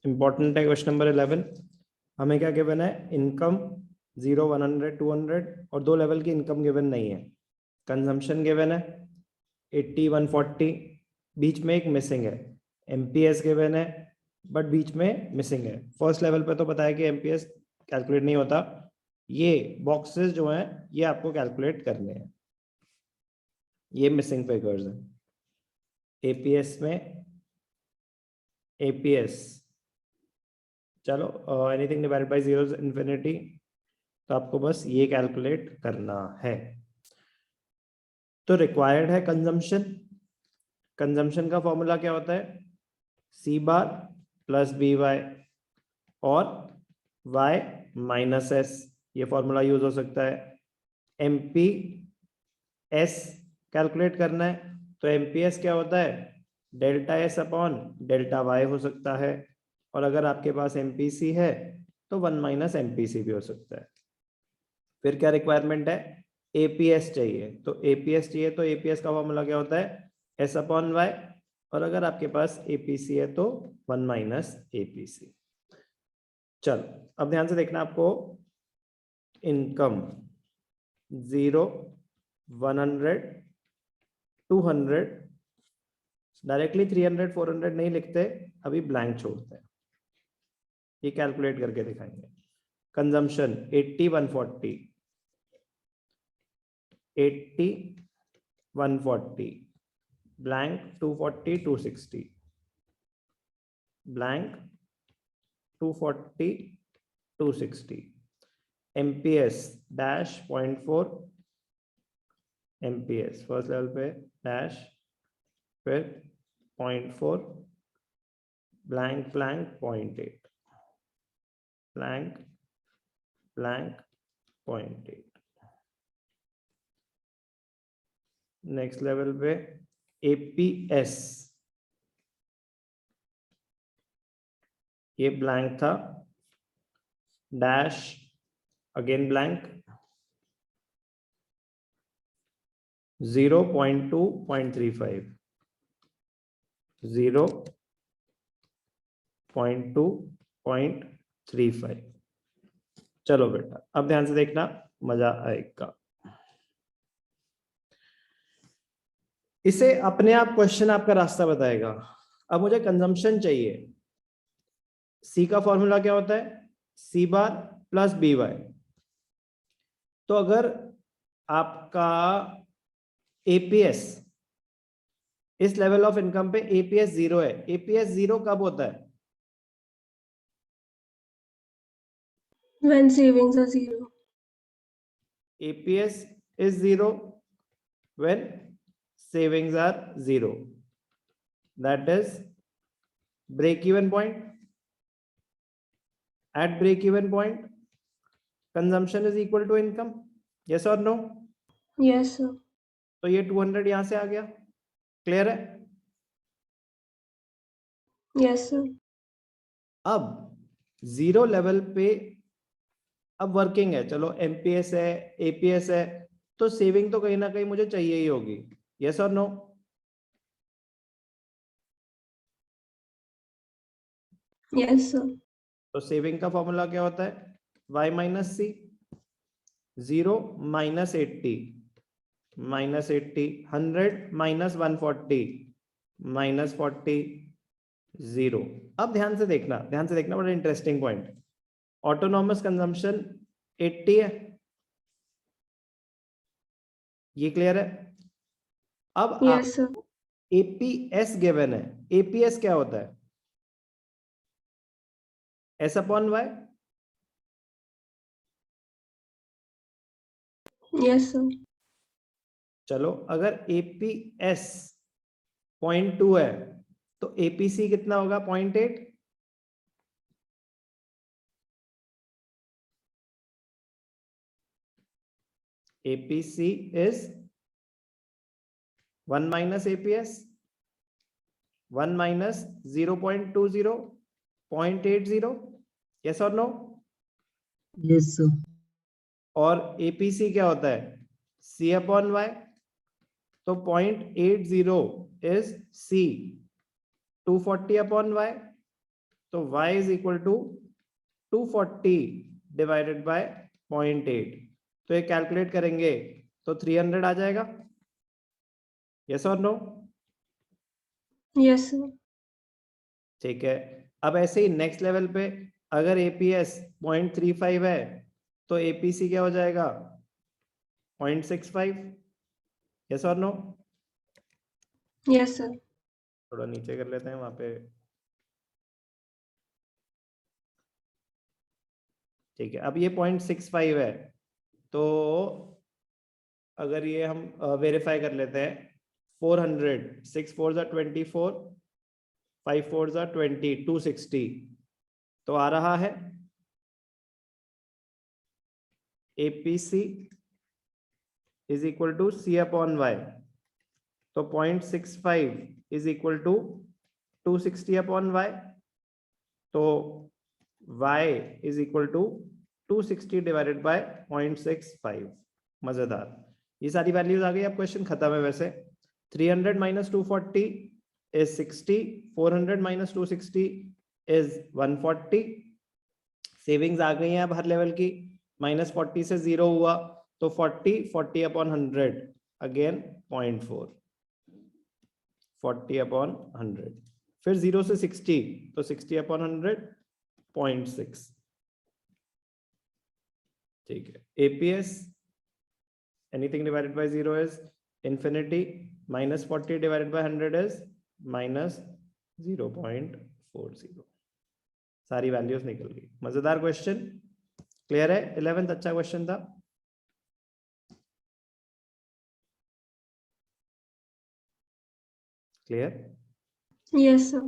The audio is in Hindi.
इंपॉर्टेंट है क्वेश्चन नंबर 11। हमें क्या गिवन है, इनकम 0, 100, 200 और दो लेवल की इनकम गिवन नहीं है। कंजम्पशन गिवन है 80, 140, बीच में एक मिसिंग है। एमपीएस गिवन है बट बीच में मिसिंग है। फर्स्ट लेवल पे तो पता है कि एमपीएस कैलकुलेट नहीं होता, ये बॉक्सेस जो हैं ये आपको कैलकुलेट करने हैं, ये मिसिंग फिगर्स हैं। एपीएस में एपीएस चलो एनीथिंग डिवाइडेड बाय 0 इन्फिनिटी, तो आपको बस ये कैलकुलेट करना है। तो रिक्वायर्ड है कंजम्पशन। कंजम्पशन का फॉर्मूला क्या होता है, सी बार प्लस बी वाई और वाई माइनस एस, ये फॉर्मूला यूज हो सकता है। एमपी एस कैलकुलेट करना है तो एमपीएस क्या होता है, delta S upon delta Y हो सकता है, और अगर आपके पास एमपीसी है तो 1 माइनस एमपीसी भी हो सकता है। फिर क्या रिक्वायरमेंट है, एपीएस चाहिए। तो एपीएस चाहिए तो एपीएस का फॉर्मूला क्या होता है, एस अपॉन वाई, और अगर आपके पास एपीसी है तो 1 माइनस एपीसी। चलो अब ध्यान से देखना, आपको इनकम 0, 100, 200, डायरेक्टली 300, 400 नहीं लिखते, अभी ब्लैंक छोड़ते हैं, ये कैलकुलेट करके दिखाएंगे। Consumption 80, 140, 80, 140, blank 240, 260, blank 240, 260, MPS dash 0.4, MPS first level पे डैश, फिर 0.4, blank blank 0.8, blank blank 0.8। Next level पे एपीएस, ये ब्लैंक था, डैश अगेन ब्लैंक, 0.2, 0.35, 0.2, 0.35। चलो बेटा अब ध्यान से देखना, मजा आएगा। इसे अपने आप क्वेश्चन आपका रास्ता बताएगा। अब मुझे कंजम्पशन चाहिए, सी का फॉर्मूला क्या होता है, सी बार प्लस बी वाई। तो अगर आपका एपीएस इस लेवल ऑफ इनकम पे एपीएस 0 है, एपीएस 0 कब होता है, When savings are 0. APS is 0 when savings are 0. That is break even point. At break even point, consumption is equal to income. Yes or no? Yes, sir. तो ये 200 यहां से आ गया, क्लियर है। Yes, sir. अब 0 लेवल पे अब वर्किंग है, चलो एमपीएस है, एपीएस है, तो सेविंग तो कहीं ना कहीं मुझे चाहिए ही होगी। यस और नो? Yes, sir. तो सेविंग का फॉर्मूला क्या होता है, y माइनस सी, 0 माइनस 80, माइनस 80, 100 माइनस 140, माइनस 40, 0। अब ध्यान से देखना, बड़ा इंटरेस्टिंग पॉइंट। ऑटोनॉमस कंजम्पशन 80 है, ये क्लियर है। अब Yes, sir. आप एपीएस गिवन है, एपीएस क्या होता है, S upon Y. Yes, sir. चलो अगर एपीएस 0.2 है तो एपीसी कितना होगा, 0.8। APC is 1 minus APS, 1 minus 0.20, 0.80, yes or no? Yes, sir. और APC क्या होता है, C upon Y, तो 0.80 is C, 240 upon Y, तो y is equal to 240 divided by 0.8, तो ये कैलकुलेट करेंगे तो 300 आ जाएगा। यस और नो? Yes, sir. ठीक है, अब ऐसे ही नेक्स्ट लेवल पे अगर एपीएस 0.35 है तो एपीसी क्या हो जाएगा? 0.65। यस और नो? Yes, sir. थोड़ा नीचे कर लेते हैं वहां पे। ठीक है, अब ये 0.65 है, तो अगर ये हम वेरीफाई कर लेते हैं, 400, 6 4 24, 5 4 20, 260, तो आ रहा है APC is equal to C upon Y, तो 0.65 is equal to 260 upon Y, तो y is equal to 260 divided by 0.65। मजेदार, ये सारी वैल्यूज आ गई, अब क्वेश्चन खत्म है। वैसे 300 minus 240 is 60, 400 minus 260 is 140। Savings आ गई हैं अब हर लेवल की, माइनस 40 से 0 हुआ तो 40 अपॉन 100, अगेन 0.4, 40 अपॉन 100, फिर 0 से 60 तो 60 अपॉन 100, 0.6। ठीक है, APS anything divided by 0 is infinity, minus 40 divided by 100 is minus 0.40। सारी वैल्यूज निकल गई। मजेदार क्वेश्चन, क्लियर है? 11th अच्छा क्वेश्चन था। क्लियर? Yes, sir.